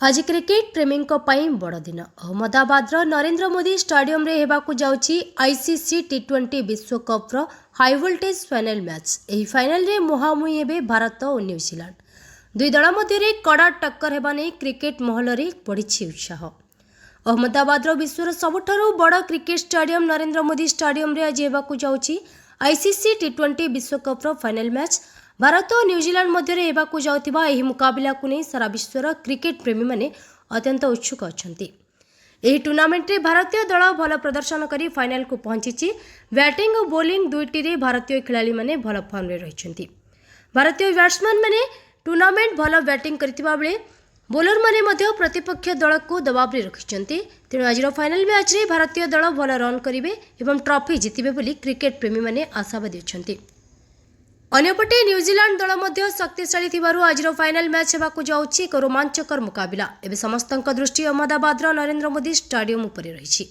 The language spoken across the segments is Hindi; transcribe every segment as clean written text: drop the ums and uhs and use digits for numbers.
आज क्रिकेट प्रेमी बड़ दिन अहमदाबाद नरेंद्र मोदी स्टेडियम रे हेबाकु जाउची आईसीसी टी20 विश्वकप हाई वोल्टेज फाइनल मैच। एही फाइनल रे मुहामुही हेबे भारत और न्यूजीलैंड। दुई दल मध्य कड़ा टक्कर हेबा नै क्रिकेट महल रे बढ़िछि उत्साह। अहमदाबाद विश्वर सबुठारु बड़ cricket stadium Narendra Modi stadium रे आज हेबाकु जाउची आईसीसी टी20 विश्वकप फाइनल मैच। भारत और न्यूजीलैंड मध्य हेबाकु जाउथिबा एही मुकाबिला को नहीं सारा विश्वर क्रिकेट प्रेमी माने अत्यंत उत्सुक अछंती। एही टूर्नामेंट रे भारतीय दल भल प्रदर्शन करी फाइनल को पहुंची। बैटिंग और बॉलिंग दुईटी रे भारतीय खिलाड़ी माने भल फॉर्म रे रहिछंती। भारतीय बैट्समैन माने टूर्नामेंट भल बैटिंग करथिबा बेले बॉलर माने मध्य प्रतिपक्ष दल को दबाव रे रखिछंती। तेणु आज फाइनल मैच रे भारतीय दल भल रन करिवे एवं ट्रॉफी जितिबे बोली क्रिकेट प्रेमी माने आशावादी अछंती। अन्यपटे न्यूजीलैंड दल मध्य शक्तिशाली थिबारु आज फाइनल मैच हेबाकु जाउछि एक रोमांचकर मुकाबिला। एबे समस्तक दृष्टि अहमदाबाद नरेंद्र मोदी स्टेडियम उपर रहिछि।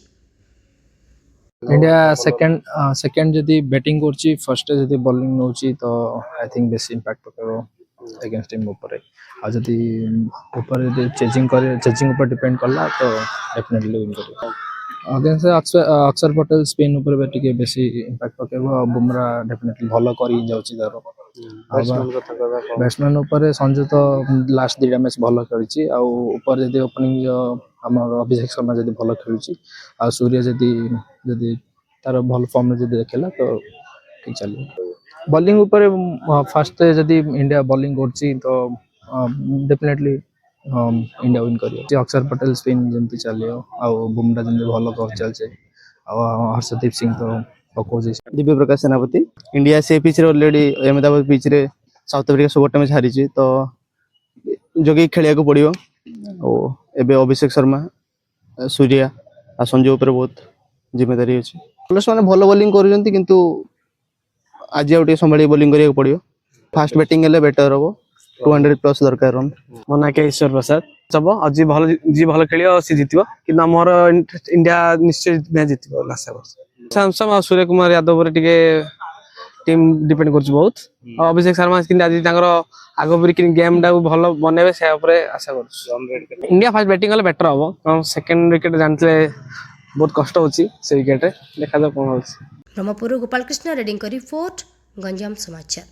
इंडिया सेकंड जदी बैटिंग करछि फर्स्ट जदी बॉलिंग नउछि तो आई थिंक बेसी इंपैक्ट पकेरो अगेंस्ट टीम ऊपर। आ जदी ऊपर जदी चेजिंग ऊपर डिपेंड करला तो डेफिनेटली विन करियो। अगेंस्ट अक्षर पटेल स्पिन ऊपर बेटिके बेसी इंपैक्ट पकेबो। बुमरा डेफिनेटली भलो करी जाउछि दारो। बैट्समैन ऊपर संजू तो लास्ट दुईटा मैच भलो खेलिछि। आ ऊपर जदी ओपनिंग हमर अभिषेक शर्मा जदी भलो खेलिछि आ सूर्य जदी तार भलो फॉर्म जदी देखला तो ठीक चलियो। बॉलिंग ऊपर फर्स्ट जदी इंडिया बॉलिंग करछि तो डेफिनेटली इंडिया विन करियो। अक्षर पटेल स्पिन जंती चलियो आ बुमरा जंती भलो कर चलछे आ हर्षदीप सिंह तो पकोजी। दिव्य प्रकाश सेनापति इंडिया से पिच रे ऑलरेडी अहमदाबाद पिच रे साउथ अफ्रीका 16 मैच हारिछि तो जोगी खेलिया को पड़ियो। ओ एबे अभिषेक शर्मा सूर्या आ संजू ऊपर बहुत जिम्मेदारी अछि। प्लस माने भलो बॉलिंग करूजंती किंतु आज आउटे संभाली बॉलिंग करिया को पड़ियो। फास्ट बैटिंग हेले बेटर हो 200 प्लस दरकार रन। मो ना के ईश्वर प्रसाद सब आज जी भल खेलियो सी जितिबो कि मोर इंडिया निश्चय मैच जितिबो लास्ट वर्ष। सैमसंग और सूर्य कुमार यादव रे टिके टीम डिपेंड करछ बहुत। और अभिषेक शर्मा कि आज तांगर आगो पर कि गेम टा भल बनेबे से ऊपर आशा करछ। इंडिया फास्ट बैटिंग हेले बेटर हो। सेकंड विकेट जानते बहुत कष्ट होची से विकेट रे देखा जा कोन होची। ब्रह्मपुर गोपाल कृष्ण रेडिंग रिपोर्ट गंजाम समाचार।